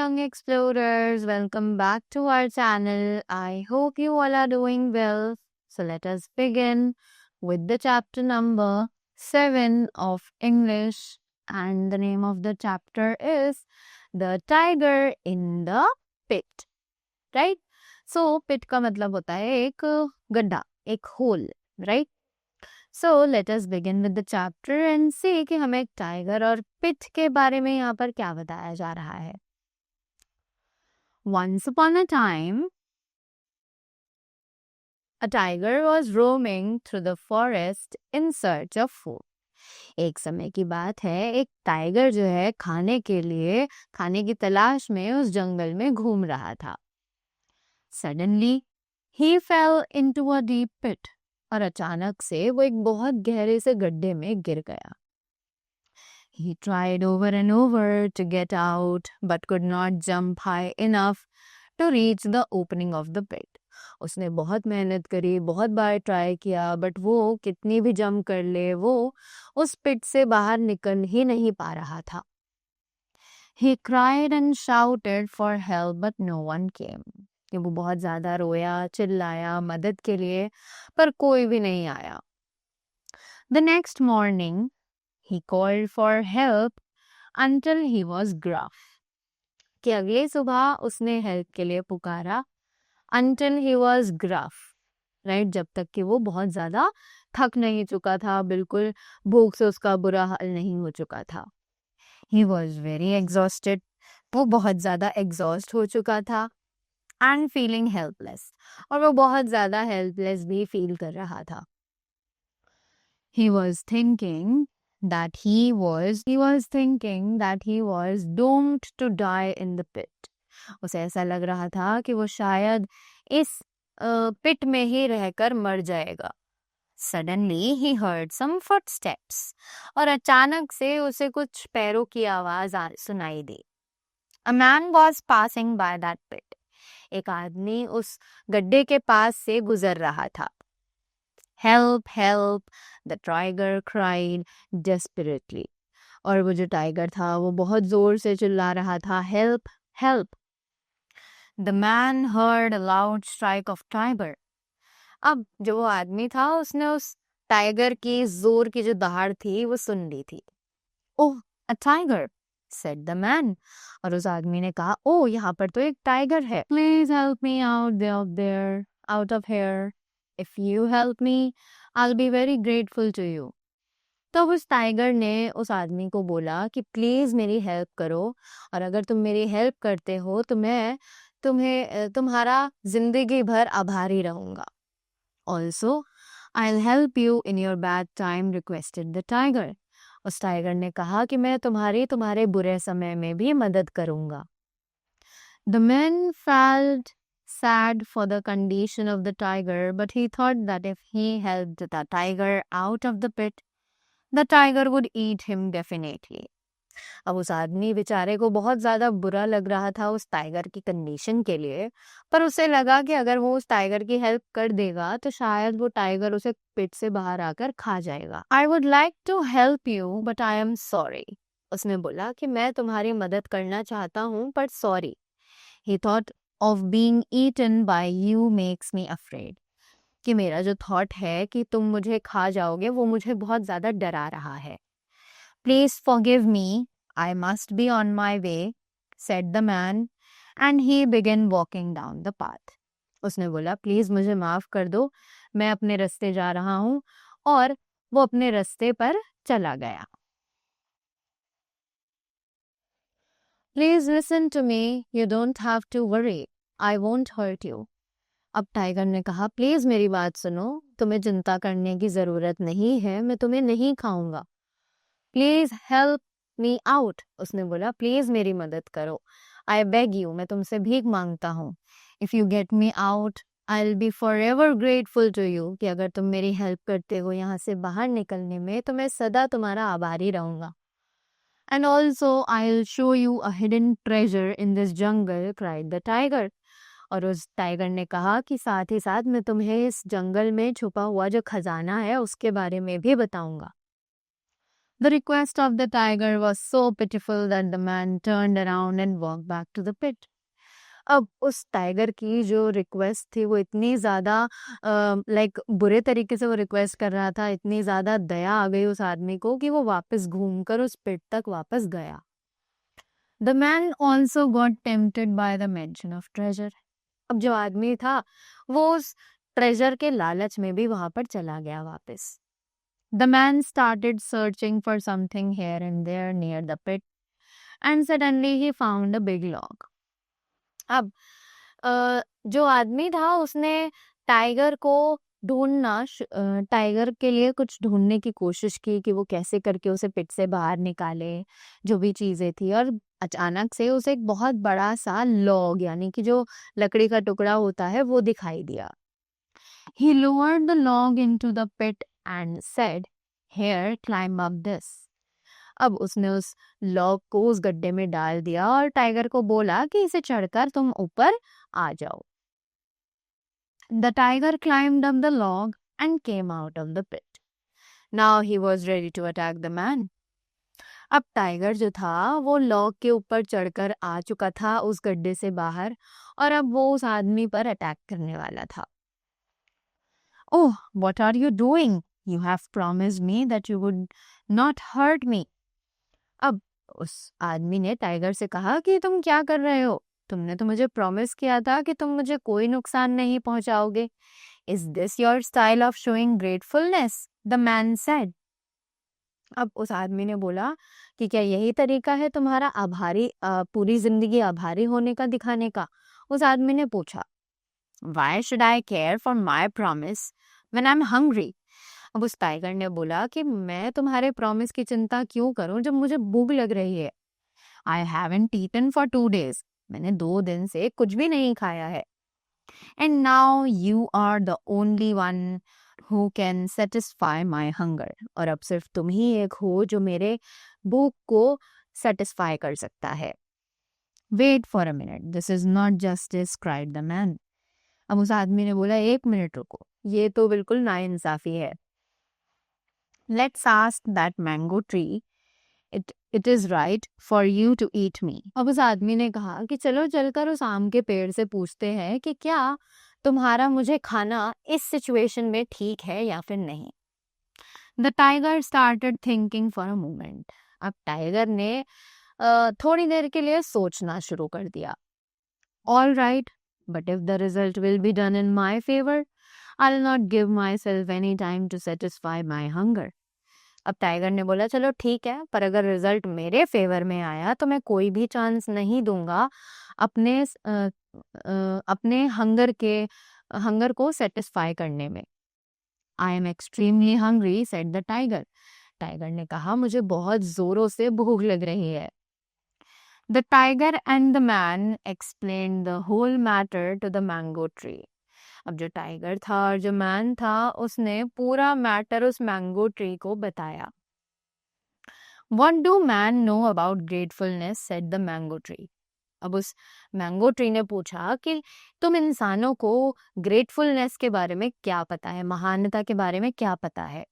young explorers, welcome back to our channel. I hope you all are doing well. So let us begin with the chapter number 7 of English, and the name of the chapter is The Tiger in the Pit. Right? So pit का मतलब होता है एक गड्ढा, एक whole, right? So let us begin with the chapter and see कि हमें tiger और पिट के बारे में यहाँ पर क्या बताया जा रहा है. Once upon a time, a tiger was roaming through the forest in search of food. एक समय की बात है, एक टाइगर जो है खाने के लिए, खाने की तलाश में उस जंगल में घूम रहा था. Suddenly, he fell into a deep pit. और अचानक से वो एक बहुत गहरे से गड्ढे में गिर गया. He tried over and over to get out, but could not jump high enough to reach the opening of the pit. उसने बहुत मेहनत करी, बहुत बार ट्राई किया, बट वो कितनी भी जंप कर ले, वो उस पिट से बाहर निकल ही नहीं पा रहा था. He cried and shouted for help, but no one came. कि वो बहुत ज़्यादा रोया, चिल्लाया मदद के लिए, पर कोई भी नहीं आया. The next morning, he called for help until he was gruff. कि अगले सुबह उसने हेल्प के लिए पुकारा until he was gruff, right? जब तक कि वो बहुत ज़्यादा थक नहीं चुका था, बिल्कुल भूख से उसका बुरा हाल नहीं हो चुका था. He was very exhausted. वो बहुत ज़्यादा exhaust हो चुका था. And feeling helpless. और वो बहुत ज़्यादा helpless भी feel कर रहा था. He was thinking that he was doomed to die in the pit. उसे ऐसा लग रहा था कि वो शायद इस पिट में ही रहकर मर जाएगा. Suddenly he heard some footsteps. और अचानक से उसे कुछ पैरों की आवाज सुनाई दी. A man was passing by that pit. एक आदमी उस गड्ढे के पास से गुजर रहा था. Help, help, the tiger cried desperately. और वो जो टाइगर था वो बहुत जोर से चिल्ला रहा था, help, help. The man heard a loud strike of tiger. अब जो वो आदमी था उसने उस टाइगर की जोर की जो दहाड़ थी वो सुन ली थी. Oh, a tiger, said the man. और उस आदमी ने कहा, ओ यहाँ पर तो एक टाइगर है. Please help me out of here. If you help me, I'll be very grateful to you. तो उस टाइगर ने उस आदमी को बोला कि प्लीज मेरी हेल्प करो, और अगर तुम मेरी हेल्प करते हो तो मैं तुम्हारा जिंदगी भर आभारी रहूंगा. Also, I'll help you in your bad time, requested the tiger. उस टाइगर ने कहा कि मैं तुम्हारे बुरे समय में भी मदद करूंगा. The man felt sad for the condition of the tiger, but he thought that if he helped the tiger out of the pit, the tiger would eat him definitely. अब उस आदमी बेचारे को बहुत ज़्यादा बुरा लग रहा था उस टाइगर की कंडीशन के लिए, पर उसे लगा कि अगर वो उस टाइगर की हेल्प कर देगा तो शायद वो टाइगर उसे पिट से बाहर आकर खा जाएगा. I would like to help you, but I am sorry. उसने बोला कि मैं तुम्हारी मदद करना चाहता हूँ पर sorry. He thought of being eaten by you makes me afraid. कि मेरा जो थॉट है कि तुम मुझे खा जाओगे वो मुझे बहुत ज़्यादा डरा रहा है. Please forgive me, I must be on my way, said the man, and he began walking down the path. उसने बोला प्लीज मुझे माफ कर दो, मैं अपने रास्ते जा रहा हूँ, और वो अपने रास्ते पर चला गया. Please listen to me, you don't have to worry, I won't hurt you. अब टाइगर ने कहा प्लीज मेरी बात सुनो, तुम्हें चिंता करने की जरूरत नहीं है, मैं तुम्हें नहीं खाऊंगा. Please help me out. उसने बोला प्लीज मेरी मदद करो. आई बेग यू, मैं तुमसे भीख मांगता हूँ. If you get me out, I will be forever grateful to you. कि अगर तुम मेरी हेल्प करते हो यहाँ से बाहर निकलने में तो मैं सदा तुम्हारा आभारी रहूंगा. And also I will show you a hidden treasure in this jungle, cried the tiger. और उस टाइगर ने कहा कि साथ ही साथ मैं तुम्हें इस जंगल में छुपा हुआ जो खजाना है उसके बारे में भी बताऊंगा. The request of the tiger was so pitiful that the man turned around and walked back to the pit. अब उस टाइगर की जो रिक्वेस्ट थी वो इतनी ज़्यादा लाइक बुरे तरीके से वो रिक्वेस्ट कर रहा था, इतनी ज़्यादा दया आ गई उस आदमी को कि वो वापस घूमकर उस पिट तक वापस गया. The man also got tempted by the mention of treasure. अब जो आदमी था वो उस ट्रेजर के लालच में भी वहां पर चला गया वापस. The man started searching for something here and there near the pit, and suddenly he found a big log. अब जो आदमी था उसने टाइगर को टाइगर के लिए कुछ ढूंढने की कोशिश की कि वो कैसे करके उसे पिट से बाहर निकाले, जो भी चीजें थी. और अचानक से उसे एक बहुत बड़ा सा लॉग यानी कि जो लकड़ी का टुकड़ा होता है वो दिखाई दिया. He lowered the log into the pit and said, "Here, climb up this." अब उसने उस लॉग को उस गड्ढे में डाल दिया और टाइगर को बोला कि इसे चढ़कर तुम ऊपर आ जाओ. The tiger climbed up the log and came out of the pit. Now he was ready to attack the man. अब टाइगर जो था वो लॉग के ऊपर चढ़कर आ चुका था उस गड्ढे से बाहर और अब वो उस आदमी पर अटैक करने वाला था. Oh, what are you doing? You have promised me that you would not hurt me. अब उस आदमी ने टाइगर से कहा कि तुम क्या कर रहे हो? तुमने तो मुझे प्रॉमिस किया था कि तुम मुझे कोई नुकसान नहीं पहुंचाओगे. Is this your style of showing gratefulness? The man said. अब उस आदमी ने बोला कि क्या यही तरीका है तुम्हारा पूरी जिंदगी आभारी होने का दिखाने का? उस आदमी ने पूछा. Why should I care for my promise when I'm hungry? अब उस टाइगर ने बोला कि मैं तुम्हारे प्रॉमिस की चिंता क्यों करूं जब मुझे भूख लग रही है. I haven't eaten for 2 days. मैंने 2 दिन से कुछ भी नहीं खाया है. And now you are the only one who can satisfy my hunger. और अब सिर्फ तुम ही एक हो जो मेरे भूख को satisfy कर सकता है. Wait for a minute. This is not justice, cried the man. अब उस आदमी ने बोला 1 मिनट रुको, ये तो बिल्कुल नाइंसाफी है. Let's ask that mango tree. It is right for you to eat me. अब उस आदमी ने कहा कि चलो चलकर उस आम के पेड़ से पूछते हैं कि क्या तुम्हारा मुझे खाना इस सिचुएशन में ठीक है या फिर नहीं. The tiger started thinking for a moment. अब टाइगर ने थोड़ी देर के लिए सोचना शुरू कर दिया. All right, but if the result will be done in my favor, I'll not give myself any time to satisfy my hunger. अब टाइगर ने बोला चलो ठीक है, पर अगर रिजल्ट मेरे फेवर में आया तो मैं कोई भी चांस नहीं दूंगा अपने हंगर को सेटिस्फाई करने में. I am extremely hungry, said the tiger. Tiger ने कहा मुझे बहुत जोरों से भूख लग रही है. The tiger and the man explained the whole matter to the mango tree. अब जो टाइगर था और जो मैन था उसने पूरा मैटर उस मैंगो ट्री को बताया. What do man know about gratefulness? said the mango tree. अब उस मैंगो ट्री ने पूछा कि तुम इंसानों को ग्रेटफुलनेस के बारे में क्या पता है, महानता के बारे में क्या पता है.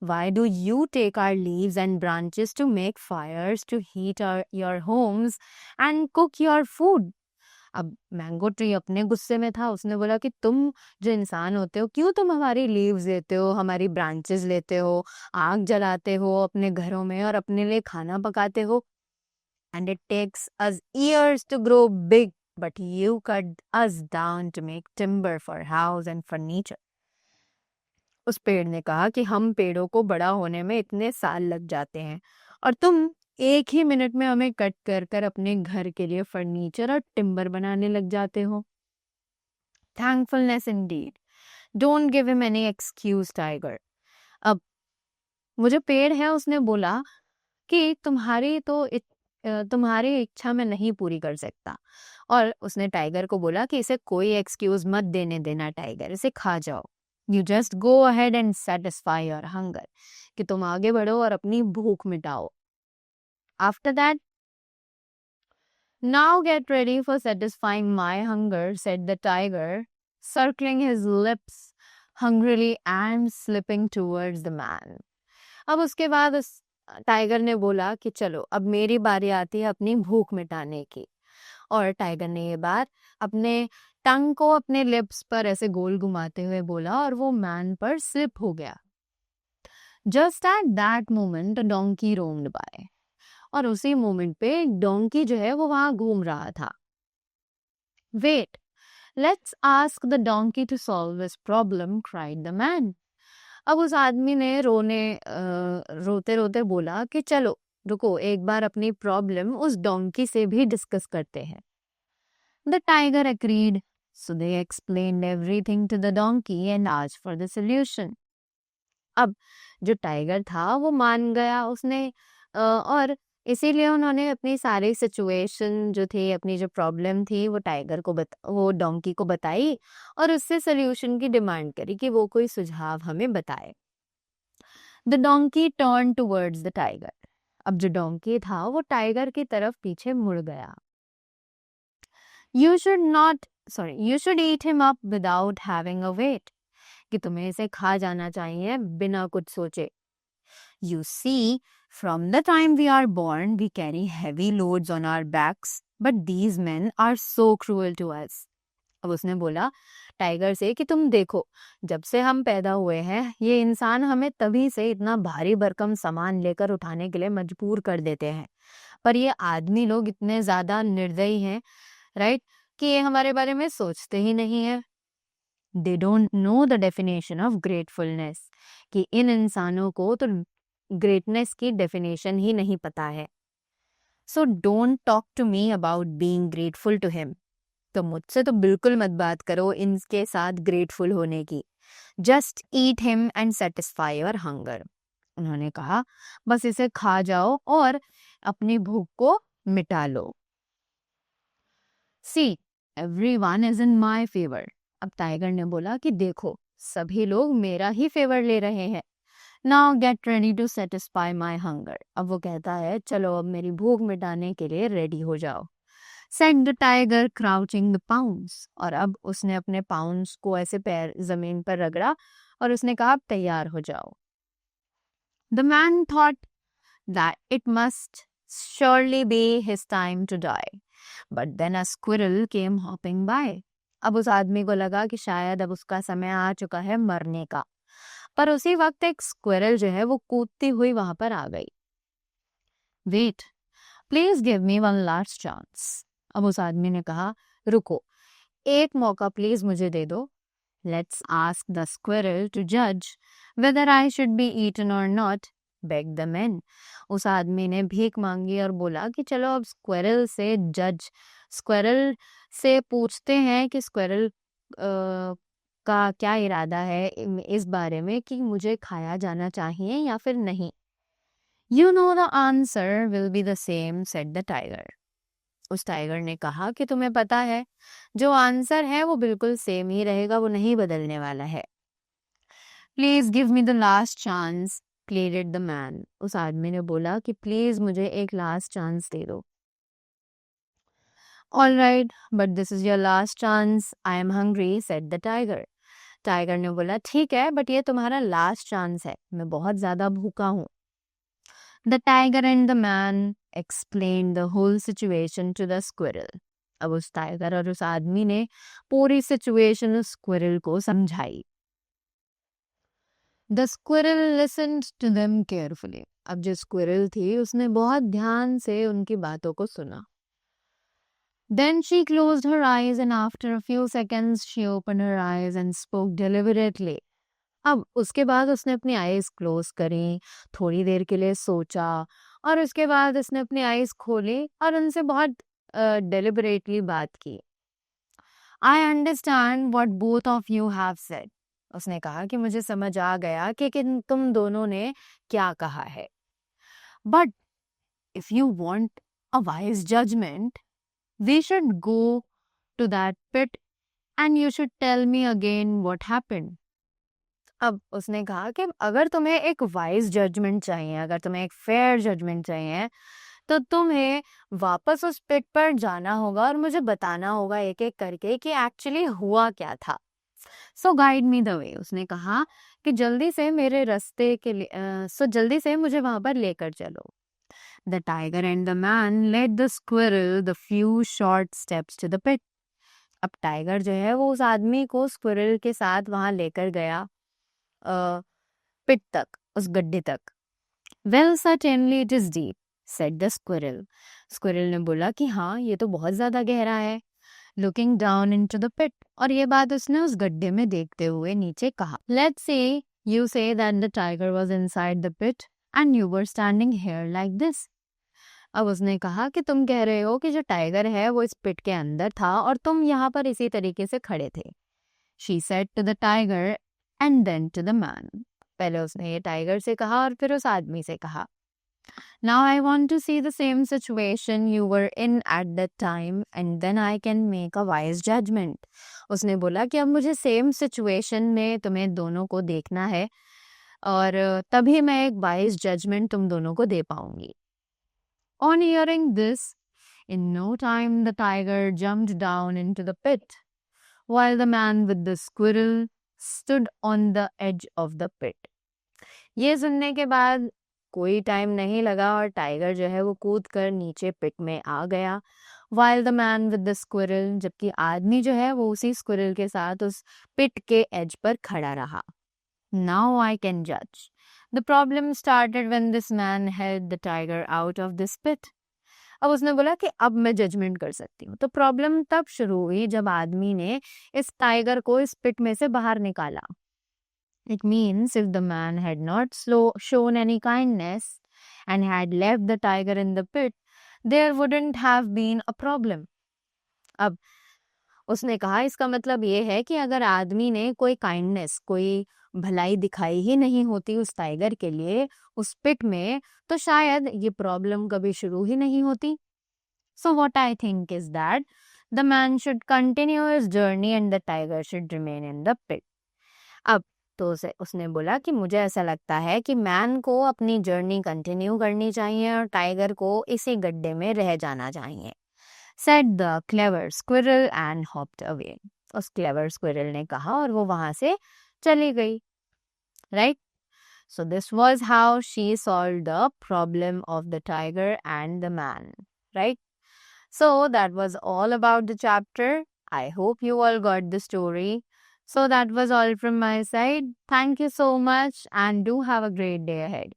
Why do you take our leaves and branches to make fires, to heat your homes and cook your food? अब मैंगो ट्री अपने गुस्से में था. उसने बोला कि तुम जो इंसान होते हो क्यों तुम हमारी लीव्स लेते हो, हमारी ब्रांचेस लेते हो, आग जलाते हो अपने घरों में और अपने लिए खाना पकाते हो. And it takes us years to grow big, but you cut us down to make timber for house and furniture. उस पेड़ ने कहा कि हम पेड़ों को बड़ा होने में इतने साल लग जाते हैं और तुम एक ही मिनट में हमें कट कर कर अपने घर के लिए फर्नीचर और टिम्बर बनाने लग जाते हो. Thankfulness indeed. Don't give him any excuse, tiger. अब वो जो पेड़ है उसने बोला कि तुम्हारी इच्छा मैं नहीं पूरी कर सकता. और उसने टाइगर को बोला कि इसे कोई एक्सक्यूज मत देने देना टाइगर, इसे खा जाओ. You just go ahead and satisfy your hunger. कि तुम आगे बढ़ो और अपनी भूख मिटाओ. After that, now get ready for satisfying my hunger, said the tiger, circling his lips hungrily and slipping towards the man. अब उसके बाद उस टाइगर ने बोला कि चलो अब मेरी बारी आती है अपनी भूख मिटाने की। और टाइगर ने ये बात अपने टंग को अपने लिप्स पर ऐसे गोल घुमाते हुए बोला और वो मैन पर स्लिप हो गया। Just at that moment a donkey roamed by. और उसी मोमेंट पे एक डोंकी जो है वो वहां घूम रहा था। Wait, let's ask the donkey to solve this problem, cried the man. अब उस आदमी ने रोते रोते बोला कि चलो रुको, एक बार अपनी प्रॉब्लम उस डोंकी से भी डिस्कस करते हैं। The tiger agreed, so they explained everything to the donkey and asked for the solution. अब जो टाइगर था वो मान गया उसने, और इसीलिए उन्होंने अपनी सारी सिचुएशन जो थी, अपनी जो प्रॉब्लम थी वो वो डोंकी को बताई और उससे सोल्यूशन की डिमांड करी कि वो कोई सुझाव हमें बताए। The donkey turn towards the tiger. अब जो डोंकी था वो टाइगर की तरफ पीछे मुड़ गया। You should eat him up without having a weight. कि तुम्हें इसे खा जाना चाहिए बिना कुछ सोचे। You see, from the time we are born, we carry heavy loads on our backs, but these men are so cruel to us. अब उसने बोला टाइगर से कि तुम देखो, जब से हम पैदा हुए हैं ये इंसान हमें तभी से इतना भारी भरकम सामान लेकर उठाने के लिए मजबूर कर देते हैं, पर ये आदमी लोग इतने ज्यादा निर्दयी हैं, राइट, कि ये हमारे बारे में सोचते ही नहीं है। They don't know the definition of gratefulness, कि इन इंसानों को तो ग्रेटनेस की डेफिनेशन ही नहीं पता है। So don't talk to me about being grateful to him. तो मुझसे तो बिल्कुल मत बात करो इनके साथ ग्रेटफुल होने की। Just eat him and satisfy your hunger. उन्होंने कहा बस इसे खा जाओ और अपनी भूख को मिटा लो। See, everyone is in my favor. अब टाइगर ने बोला कि देखो सभी लोग मेरा ही फेवर ले रहे हैं। Now get ready to satisfy my hunger. अब वो कहता है चलो अब मेरी भूख मिटाने के लिए रेडी हो जाओ। Said the tiger crouching the pounds. और अब उसने अपने पाउंड्स को ऐसे पैर जमीन पर रगड़ा और उसने कहा अब तैयार हो जाओ। The man thought that it must surely be his time to die. But then a squirrel came hopping by. अब उस आदमी को लगा कि शायद अब उसका समय आ चुका है मरने का, पर उसी वक्त एक स्क्विरल जो है वो कूदती हुई वहां पर आ गई। Wait, please give me one last chance. अब उस आदमी ने कहा रुको, एक मौका प्लीज मुझे दे दो। Let's ask the squirrel to जज whether I should be eaten or not, beg the man. उस आदमी ने भीख मांगी और बोला कि चलो अब स्क्विरल से पूछते हैं कि स्क्विरल का क्या इरादा है इस बारे में कि मुझे खाया जाना चाहिए या फिर नहीं। You know the answer will be the same, said the tiger. उस टाइगर ने कहा कि तुम्हें पता है जो आंसर है वो बिल्कुल सेम ही रहेगा, वो नहीं बदलने वाला है। Please give me the last chance, pleaded the man. उस आदमी ने बोला कि प्लीज मुझे एक लास्ट चांस दे दो। All right, but this is your last chance. I am hungry, said the tiger. Tiger ने बोला ठीक है बट ये तुम्हारा लास्ट चांस है, मैं बहुत ज्यादा भूखा हूँ। The tiger and the man explained the whole situation to the squirrel. अब उस टाइगर और उस आदमी ने पूरी सिचुएशन उस स्क्विरल को समझाई। The squirrel listened to them carefully. अब जो स्क्विरल थी उसने बहुत ध्यान से उनकी बातों को सुना। Then she closed her eyes and after a few seconds she opened her eyes and spoke deliberately. अब उसके बाद उसने अपनी आईज क्लोज करी, थोड़ी देर के लिए सोचा और उसके बाद उसने अपनी आईज खोली और उनसे बहुत डेलिबरेटली बात की। I understand what both of you have said. उसने कहा कि मुझे समझ आ गया कि तुम दोनों ने क्या कहा है, but if you want a wise judgement we should go to that pit and you should tell me again what happened. अब उसने कहा कि अगर तुम्हें एक वाइज जजमेंट चाहिए, अगर तुम्हें एक फेयर जजमेंट चाहिए तो तुम्हें वापस उस पिट पर जाना होगा और मुझे बताना होगा एक एक करके कि एक्चुअली हुआ क्या था। सो गाइड मी द वे। उसने कहा कि जल्दी से मेरे रास्ते के लिए सो जल्दी से मुझे वहां पर लेकर चलो. The tiger and the man led the squirrel the few short steps to the pit. अब टाइगर जो है वो उस आदमी को स्क्विरल के साथ वहां लेकर गया पिट तक, उस गड्ढे तक. Well, certainly it is deep, said the squirrel. Squirrel ने बोला कि हाँ, ये तो बहुत ज्यादा गहरा है. Looking down into the pit. और ये बात उसने उस गड्ढे में देखते हुए नीचे कहा. Let's say you say that the tiger was inside the pit and you were standing here like this. अब उसने कहा कि तुम कह रहे हो कि जो टाइगर है वो इस पिट के अंदर था और तुम यहाँ पर इसी तरीके से खड़े थे. She said to the tiger and then to the man. पहले उसने ये टाइगर से कहा और फिर उस आदमी से कहा. Now I want to see the same situation you were in at that time and then I can make a wise judgment. उसने बोला कि अब मुझे सेम सिचुएशन में तुम्हें दोनों को देखना है और तभी मैं एक वाइज जजमेंट तुम दोनों को दे पाऊंगी. On hearing this, in no time the tiger jumped down into the pit, while the man with the squirrel stood on the edge of the pit. ये सुनने के बाद कोई टाइम नहीं लगा और टाइगर जो है वो कूद कर नीचे पिट में आ गया. While the man with the squirrel, जबकि आदमी जो है वो उसी स्क्विरल के साथ उस पिट के एज पर खड़ा रहा. Now I can judge. The problem started when this man held the tiger out of this pit. अब उसने बोला कि अब मैं जजमेंट कर सकती हूँ. तो प्रॉब्लम तब शुरू हुई जब आदमी ने इस टाइगर को इस पिट में से बाहर निकाला. It means if the man had not shown any kindness and had left the tiger in the pit, there wouldn't have been a problem. अब उसने कहा इसका मतलब ये है कि अगर आदमी ने कोई काइंडनेस, कोई भलाई दिखाई ही नहीं होती उस टाइगर के लिए उस पिट में, तो शायद ये प्रॉब्लम कभी शुरू ही नहीं होती. So what I think is that the man should continue his journey and the tiger should remain in the pit. अब तो उसने बोला कि मुझे ऐसा लगता है कि मैन को अपनी जर्नी कंटिन्यू करनी चाहिए और टाइगर को इसी गड्ढे में रह जाना चाहिए. Said the clever squirrel and hopped away. उस क्लेवर स्क्विरल ने कहा और वो वहां से चली गई. Right? So this was how she solved the problem of the tiger and the man. Right? So that was all about the chapter. I hope you all got the story. So that was all from my side. Thank you so much and do have a great day ahead.